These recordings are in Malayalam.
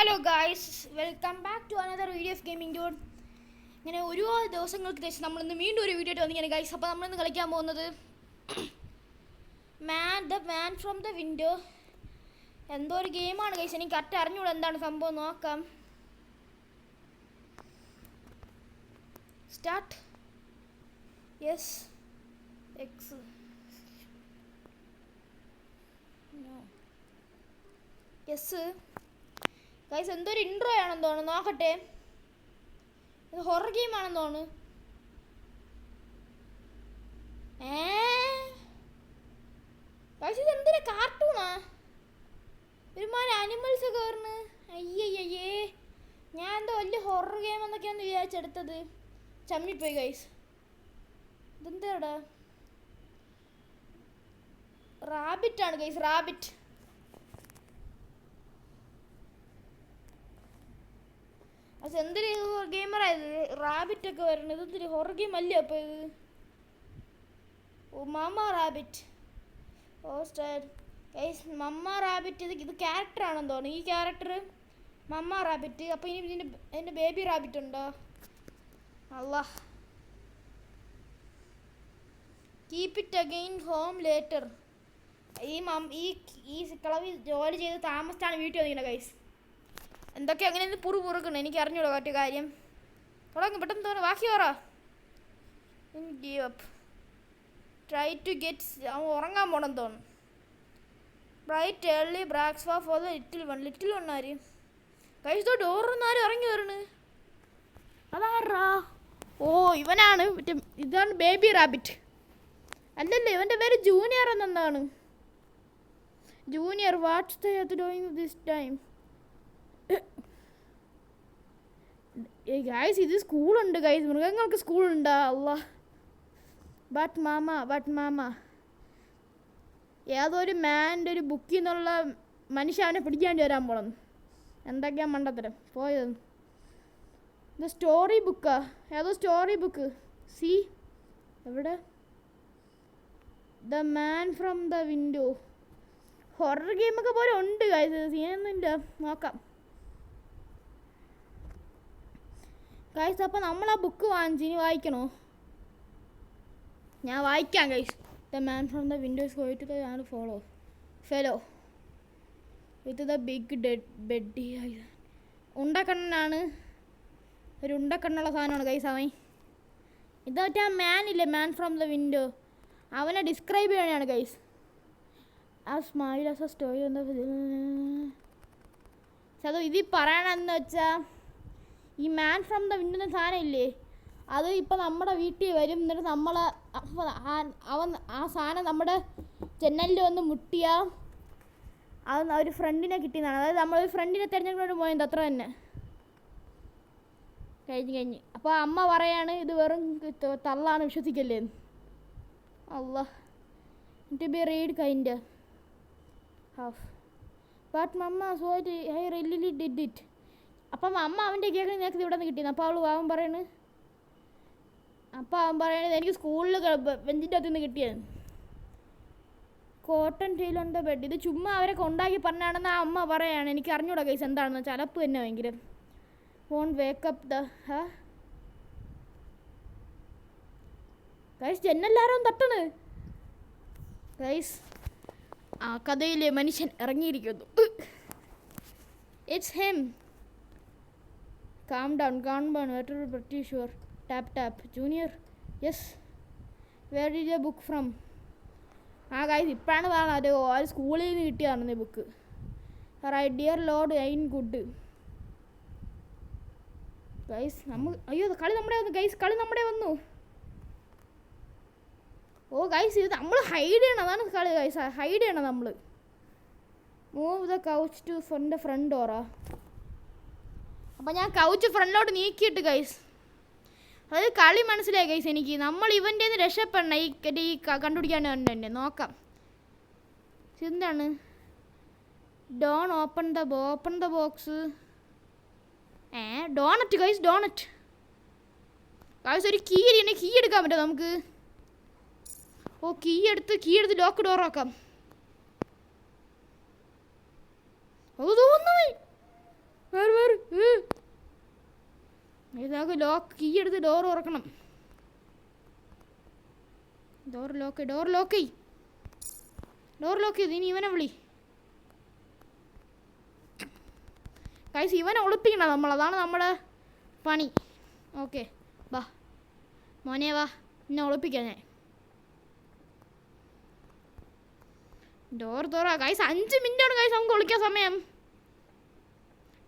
Hello guys, welcome back to another video of gaming dude. ഇങ്ങനെ ഒരുപാട് ദിവസങ്ങൾക്ക് ശേഷം നമ്മളിന്ന് വീണ്ടും ഒരു വീഡിയോ ആയിട്ട് വന്നിങ്ങനെ ഗൈസ്. അപ്പോൾ നമ്മളിന്ന് കളിക്കാൻ പോകുന്നത് മാൻ ഫ്രം ദ വിൻഡോ എന്തോ ഒരു ഗെയിമാണ് ഗൈസ്. എനിക്ക് കറക്റ്റ് അറിഞ്ഞൂടെ എന്താണ് സംഭവം. നോക്കാം. Start. Yes X yes guys. എന്തോ ഒരു ഇൻട്രോ ആണെന്ന് തോന്നുന്നു. നോക്കട്ടെ. ഇത് ഹൊറർ ഗെയിം ആണെന്ന് തോന്നുന്നു. ഗൈസ് ഇത് എന്തൊരു കാർട്ടൂണാ? ഒരുമാതിരി അനിമൽസ് ഒക്കെ വരുന്നു. അയ്യയ്യേ, ഞാൻ എന്തോ വലിയ ഹൊറർ ഗെയിം എന്നൊക്കെയാണ് വിചാരിച്ചെടുത്തത്. ചമ്മിപ്പോയി ഗൈസ്. ഇതെന്താടാ? റാബിറ്റ് ആണ് ഗൈസ്, റാബിറ്റ്. അത് എന്തൊരു ഗെയിമറായത്? റാബിറ്റ് ഒക്കെ വരുന്നത് ഇതെന്തൊരു ഹൊറർ ഗെയിം അല്ലേ അപ്പോൾ ഇത്? ഓ, മമ്മ റാബിറ്റ്. ഓ സ്റ്റാർ ഗൈസ്, മമ്മ റാബിറ്റ്. ഇത് ക്യാരക്ടറാണെന്ന് തോന്നുന്നു. ഈ ക്യാരക്ടർ മമ്മ റാബിറ്റ്. അപ്പോൾ ഇനി ഇതിൻ്റെ ബേബി റാബിറ്റ് ഉണ്ടോ? അല്ലാ. Keep it again home later. ഈ കളവി ജോലി ചെയ്ത് താമസിച്ചാണ് വീട്ടിൽ വന്നിരിക്കുന്നത് ഗൈസ്. എന്തൊക്കെ അങ്ങനെ പുറുക്കണം എനിക്ക് അറിഞ്ഞൂടോ മറ്റു കാര്യം. തുടങ്ങും പെട്ടെന്ന് തോന്നുന്നു. ബാക്കി പറ. Give up. Try to get. അവൻ ഉറങ്ങാൻ പോണെന്ന് തോന്നുന്നു. Bright early breakfast for the little one ആര് ഗൈസ്? ഡോറൊന്നും ആരും ഇറങ്ങി വരണ്. അതാറാ? ഓ, ഇവനാണ്. മറ്റേ ഇതാണ് ബേബി റാബിറ്റ്. അല്ലല്ലേ, ഇവൻ്റെ പേര് ജൂനിയർ എന്നെന്താണ്? Junior, what's the doing this time? Guys ഇത് സ്കൂളുണ്ട് ഗൈസ്. മൃഗങ്ങൾക്ക് സ്കൂളുണ്ടാ? അല്ലാ. ബട്ട് മാമ ഏതൊരു മാൻ്റെ ഒരു ബുക്കിൽ നിന്നുള്ള മനുഷ്യ അവനെ പിടിക്കാണ്ടി വരാൻ പോണം. എന്തൊക്കെയാ മണ്ടത്തരം പോയത്? ഇത് സ്റ്റോറി ബുക്കാ? ഏതോ സ്റ്റോറി ബുക്ക്. സി എവിടെ? The man from the window. Horror ഗെയിമൊക്കെ പോലെ ഉണ്ട് ഗൈസ്. സീനൊന്നുമില്ല. നോക്കാം ഗൈസ്. അപ്പോൾ നമ്മൾ ആ ബുക്ക് വാങ്ങിച്ച് ഇനി വായിക്കണോ? ഞാൻ വായിക്കാം guys. The man from the windows going to the fellow with the big dead bed. ഉണ്ടക്കണ്ണനാണ്. ഒരു ഉണ്ടക്കണ്ണുള്ള സാധനമാണ് ഗൈസ് അവൻ. ഇത് മറ്റേ ആ മാൻ ഇല്ലേ, മാൻ ഫ്രം ദ വിൻഡോ, അവനെ ഡിസ്ക്രൈബ് ചെയ്യണതാണ് ഗൈസ്. ആ സ്മൈൽ ആസ് എ സ്റ്റോറി എന്താ അതോ ഇതിൽ പറയണമെന്ന് വെച്ചാൽ ഈ മാൻ ഫ്രം ദ വിൻഡോ എന്ന സാധനം ഇല്ലേ, അത് ഇപ്പം നമ്മുടെ വീട്ടിൽ വരും. എന്നിട്ട് നമ്മൾ അവൻ ആ സാധനം നമ്മുടെ ജനലിൽ വന്ന് മുട്ടിയാൽ അത് ഒരു ഫ്രണ്ടിനെ കിട്ടിയതാണ്. അതായത് നമ്മളൊരു ഫ്രണ്ടിനെ തിരഞ്ഞെടുക്കൊണ്ട് പോയത് അത്ര തന്നെ. കഴിഞ്ഞ് അപ്പോൾ അമ്മ പറയാണ് ഇത് വെറും തള്ളാണ്, വിശ്വസിക്കല്ലേ. അല്ലാ. To be read kind half but mamma so I really did it. അപ്പം അമ്മ അവൻ്റെ കേൾക്കാൻ നിനക്ക് ഇവിടെ നിന്ന് കിട്ടിയത്. അപ്പോൾ അവൻ പറയണത് എനിക്ക് സ്കൂളിൽ ബെഞ്ചിൻ്റെ അകത്ത് നിന്ന് കിട്ടിയത്. Cotton teal on the bed. ഇത് ചുമ്മാ അവരെ കൊണ്ടാക്കി പറഞ്ഞാണെന്ന് ആ അമ്മ പറയാണ്. എനിക്ക് അറിഞ്ഞൂടാ കേസ് എന്താണെന്ന്. ചലപ്പ് തന്നെ ഭയങ്കര. Phone wake up the guys. ജനലെല്ലാവരും തട്ടണ് ഗൈസ്. ആ കഥയിലെ മനുഷ്യൻ ഇറങ്ങിയിരിക്കുന്നു. It's him. Calm down, better pretty sure. Tap. Junior, yes. Where did the book from? Guys, ഇപ്പോഴാണ് പറഞ്ഞത് അത് സ്കൂളിൽ നിന്ന് കിട്ടിയതാണ് ഈ ബുക്ക്. റൈറ്റ് ഡിയർ ലോഡ് ഐൻ ഗുഡ്. ഗൈസ് അയ്യോ കളി നമ്മുടെ വന്നു ഗൈസ്. കളി നമ്മുടെ വന്നു. ഓ ഗൈസ്, ഇത് നമ്മൾ ഹൈഡ് ചെയ്യണം. അതാണ് കളി ഗൈസ്. ഹൈഡ് ചെയ്യണം നമ്മൾ. Move the couch to front ഡോറാ. അപ്പം ഞാൻ കൗച്ച് ഫ്രണ്ടിലോട്ട് നീക്കിയിട്ട് ഗൈസ്. അതായത് കളി മനസ്സിലായി ഗൈസ് എനിക്ക്. നമ്മൾ ഇവൻ്റെ നിന്ന് രക്ഷപ്പെടണം. ഈ കണ്ടുപിടിക്കാൻ തന്നെ നോക്കാം. എന്താണ്? Don't open the box. Donut guys, donut guys. ഒരു കീ എടുക്കാൻ പറ്റുമോ നമുക്ക്? ഓ, കീ എടുത്ത് ലോക്ക് ഡോറാക്കാം. അത് തോന്നുന്നു നമുക്ക് ലോക്ക് കീ എടുത്ത് ഡോർ തുറക്കണം. ഡോർ ലോക്ക് ചെയ്ത് ഇനി ഇവനെ വിളി. ഗൈസ് ഇവനെ ഒളിപ്പിക്കണം നമ്മൾ, അതാണ് നമ്മുടെ പണി. ഓക്കെ വാ മോനെ വാ, എന്നെ ഒളിപ്പിക്കാം ഞാൻ. ഡോർ തുറ ഗൈസ്. 5 മിനിറ്റാണ് ഗൈസ് നമുക്ക് ഒളിക്കാൻ സമയം.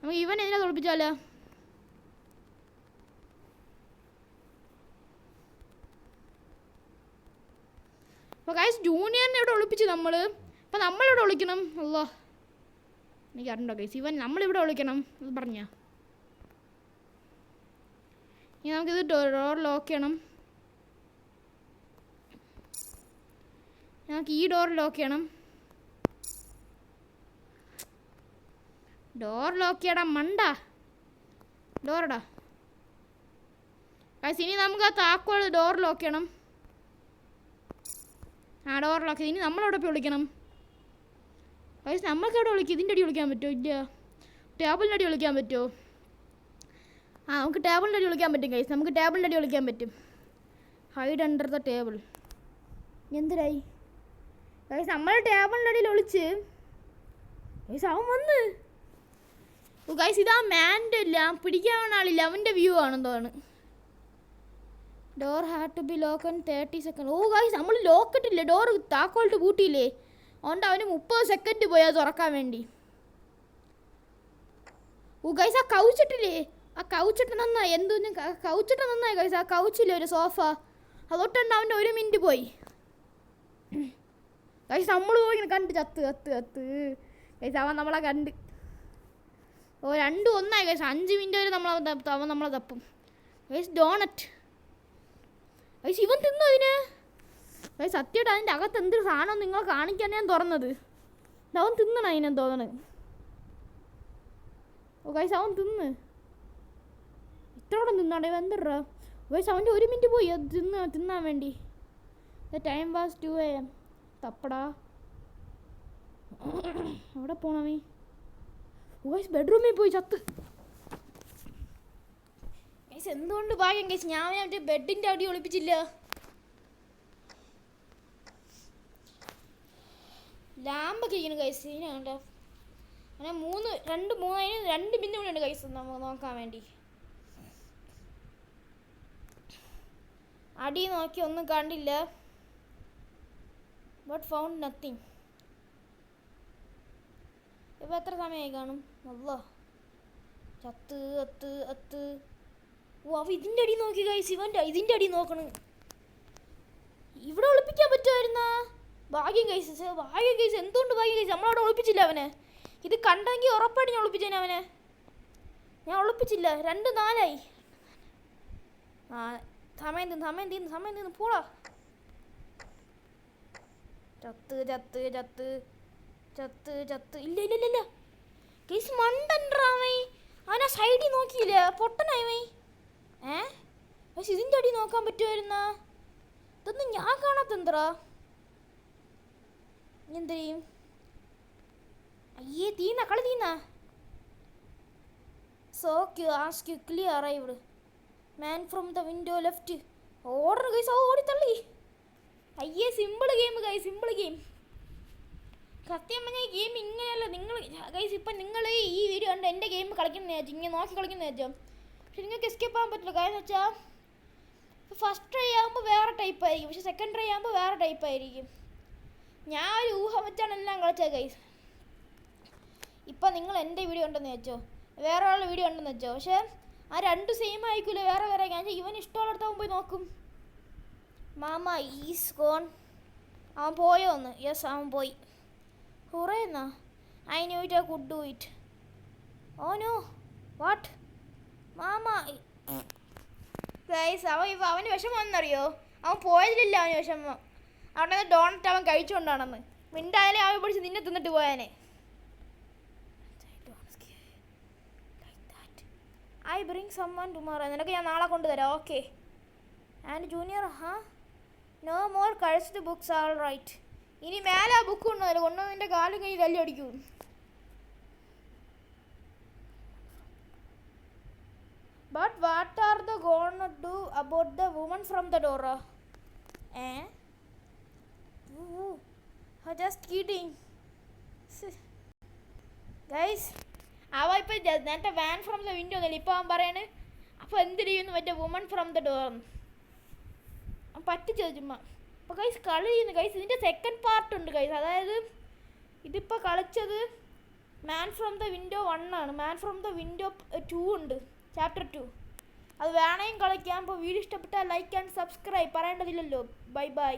നമുക്ക് ഇവൻ എന്തിനാ ഒളിപ്പിച്ചാലോ? അപ്പോൾ ഗൈസ് ജൂനിയറിനെ ഇവിടെ ഒളിപ്പിച്ച് നമ്മൾ. അപ്പോൾ നമ്മളിവിടെ ഒളിക്കണം. അല്ലോ എനിക്ക് അറിയണ്ടോ ഗൈസ്, ഇവൻ നമ്മളിവിടെ ഒളിക്കണം അത് പറഞ്ഞ. ഇനി നമുക്കിത് ഡോർ ലോക്ക് ചെയ്യണം. നമുക്ക് ഈ ഡോർ ലോക്ക് ചെയ്യണം. ഡോർ ലോക്ക് ചെയ്യടാ മണ്ട. ഡോറടാ ഗൈസ്. ഇനി നമുക്ക് ആ താക്കോൽ ഡോർ ലോക്ക് ചെയ്യണം. ആ ഡോർ ലോക്ക് ചെയ്ത് ഇനി നമ്മളവിടെ പോയി വിളിക്കണം. ഗൈസ് നമ്മൾക്ക് എവിടെ വിളിക്കും? ഇതിൻ്റെ അടി വിളിക്കാൻ പറ്റുമോ? ഇല്ല. ടേബിളിൻ്റെ അടി വിളിക്കാൻ പറ്റുമോ? ആ നമുക്ക് ടേബിളിൻ്റെ അടി വിളിക്കാൻ പറ്റും ഗൈസ്. നമുക്ക് ടേബിളിൻ്റെ അടി വിളിക്കാൻ പറ്റും. Hide under the table. എന്തിനായി ഗൈസ്? നമ്മൾ ടേബിളിൻ്റെ അടിയിൽ ഒളിച്ച് ഗൈസ് അവൻ വന്ന്. ഓ ഗൈസ് ഇതാ മാൻ്റെ ഇല്ല, പിടിക്കാവുന്ന ആളില്ല, അവൻ്റെ വ്യൂ ആണെന്ന് തോന്നുന്നു. Door had to be lock in 30 second. Oh guys നമ്മൾ ലോക്കിട്ടില്ലേ, ഡോർ താക്കോലിട്ട് പൂട്ടിയില്ലേ, അതുകൊണ്ട് അവന് 30 സെക്കൻഡ് പോയി അത് തുറക്കാൻ വേണ്ടി. ഓ ഗൈസ് ആ കൗച്ചിട്ടില്ലേ, ആ കൗച്ചിട്ട് നന്നായി. എന്തോന്നും കൗച്ചിട്ട് നന്നായി ഗൈസ്. ആ കൗച്ചില്ലേ ഒരു സോഫ, അതൊട്ടുണ്ട് അവൻ്റെ 1 മിനിറ്റ് പോയി. ഗൈസ് നമ്മൾ പോയി ഇങ്ങനെ കണ്ട് ചത്ത് ഗൈസ് അവൻ നമ്മളെ കണ്ട്. ഓ 2-1 ഗൈസ്. 5 മിനിറ്റ് വരെ അവൻ നമ്മളെ തപ്പും ഗൈസ്. ഡോണറ്റ് ഗൈസ് ഇവൻ തിന്നു അതിന് ഗൈസ്. സത്യമായിട്ട് അതിൻ്റെ അകത്ത് എന്തൊരു സാധനം നിങ്ങൾ കാണിക്കാൻ ഞാൻ തുറന്നത്. അവൻ തിന്നണം അതിനെന്ന് തോന്നണ്. ഓ ഗൈസ് അവൻ ഇത്രയോടെ തിന്നാണ്ടേ എന്തറാ ഗൈസ്. അവൻ്റെ 1 മിനിറ്റ് പോയി അത് തിന്നാൻ വേണ്ടി. Time was 2 AM. തപ്പടാ അവിടെ പോണമേ. ഗൈസ് ബെഡ്റൂമിൽ പോയി ചത്ത്. ഗൈസ് എന്തുകൊണ്ട് ഭാഗ്യം ഗൈസ്, ഞാൻ മറ്റേ ബെഡിൻ്റെ അടി ഒളിപ്പിച്ചില്ല. ലാമ്പൊക്കെ ഇരിക്കുന്നു ഗൈസ്. ഇതിനുണ്ടോ അങ്ങനെ 2 മിനിറ്റ് കൂടെ ഉണ്ട് ഗൈസ് നമുക്ക് നോക്കാൻ വേണ്ടി. അടി നോക്കി ഒന്നും കണ്ടില്ല. But found nothing. ഇപ്പോൾ എത്ര സമയമായി കാണും? അല്ലോ ചത്ത്. ഓ അവ ഇതിൻ്റെ അടി നോക്കി ഗൈസ്. ഇതിൻ്റെ അടി നോക്കണം. ഇവിടെ ഒളിപ്പിക്കാൻ പറ്റുമായിരുന്നാ? ഭാഗ്യം ഗൈസ്. എന്തുകൊണ്ട് ഭാഗ്യം ഗൈസ് നമ്മളവിടെ ഒളിപ്പിച്ചില്ല അവനെ. ഇത് കണ്ടെങ്കിൽ ഉറപ്പായിട്ട് ഞാൻ ഒളിപ്പിച്ചേനെ അവനെ. ഞാൻ ഒളിപ്പിച്ചില്ല. 2-4 ആ സമയം തീർന്നു പോടാ. ചത്ത് ഇല്ല ഗൈസ്. മണ്ടൻറാവേ അവനാ സൈഡിൽ നോക്കിയില്ല, പൊട്ടനായി. പക്ഷെ ഇതിൻ്റെ അടി നോക്കാൻ പറ്റുമായിരുന്നാ? ഇതൊന്നും ഞാൻ കാണാത്തെന്തറാ. എന്തെയും അയ്യേ കളി തീന്നാ. So ask clear arrived man from the window left. Order guys. ഓടിത്തള്ളി. അയ്യേ simple game guys, simple game. സത്യം പറഞ്ഞാൽ ഈ ഗെയിം ഇങ്ങനെയല്ല. നിങ്ങൾ ഗൈസ് ഇപ്പം നിങ്ങൾ ഈ വീഡിയോ കണ്ട് എൻ്റെ ഗെയിം കളിക്കുന്ന വെച്ചാൽ ഇങ്ങനെ നോക്കി കളിക്കുന്ന വെച്ചാൽ പക്ഷെ നിങ്ങൾക്ക് എസ്കേപ്പ് ആകാൻ പറ്റില്ല. കാര്യം എന്ന് വെച്ചാൽ ഫസ്റ്റ് ട്രൈ ആകുമ്പോൾ വേറെ ടൈപ്പ് ആയിരിക്കും, പക്ഷെ സെക്കൻഡ് ട്രൈ ആകുമ്പോൾ വേറെ ടൈപ്പ് ആയിരിക്കും. ഞാൻ ഒരു ഊഹം വെച്ചാണ് എല്ലാം കളിച്ചത് ഗൈസ്. ഇപ്പം നിങ്ങൾ എൻ്റെ വീഡിയോ ഉണ്ടെന്ന് വെച്ചോ, വേറെ ഒരാളുടെ വീഡിയോ ഉണ്ടെന്ന് വെച്ചോ, പക്ഷേ ആ 2 സെയിം ആയിരിക്കില്ല, വേറെ ഞാൻ ഇവൻ ഇഷ്ടമുള്ളിടത്താവും പോയി നോക്കും. Mama is gone. അവൻ പോയോ ഒന്ന്? യെസ് അവൻ പോയി. ഹുറേന്നാ I knew it I could do it. Oh no what mama guys. അവന് വിഷമം എന്നറിയോ? അവൻ പോയതിലില്ല അവന് വിഷമം. അവിടെ ഡോണറ്റ് അവൻ കഴിച്ചുകൊണ്ടാണെന്ന്. മിണ്ടായാലും അവൻ പിടിച്ച് നിന്നെ തിന്നിട്ട് പോയാനെ. I bring summon tomorrow. നിനക്ക് ഞാൻ നാളെ കൊണ്ടുതരാം. Okay. And junior no more കഴിച്ചിട്ട് ബുക്സ് ആൾ റൈറ്റ്. ഇനി മേലെ ആ ബുക്ക് കൊണ്ടുവന്നില്ല, കൊണ്ടുവന്നതിൻ്റെ കാലും കൈ തല്ലി അടിക്കൂ. But what are the gonna do about the woman from the door? Eh? Ooh, just kidding. Guys അവ ഇപ്പം നേരത്തെ വാൻ ഫ്രം ദ വിൻഡോ എന്നല്ലേ ഇപ്പോൾ അവൻ പറയാണ്. അപ്പോൾ എന്ത് ചെയ്യുന്നു മറ്റേ വുമൺ ഫ്രം ദ ഡോർ പറ്റിച്ചത് ചുമ്മാ. അപ്പോൾ ഗൈസ് കളി ചെയ്യുന്നു ഗൈസ്. ഇതിൻ്റെ സെക്കൻഡ് പാർട്ട് ഉണ്ട് ഗൈസ്. അതായത് ഇതിപ്പോൾ കളിച്ചത് മാൻ ഫ്രം ദ വിൻഡോ 1 ആണ്. മാൻ ഫ്രം ദ വിൻഡോ 2 ഉണ്ട്, ചാപ്റ്റർ 2. അത് വേണമെങ്കിൽ കളിക്കാം. അപ്പോൾ വീഡിയോ ഇഷ്ടപ്പെട്ടാൽ ലൈക്ക് ആൻഡ് സബ്സ്ക്രൈബ് പറയേണ്ടതില്ലല്ലോ. Bye by.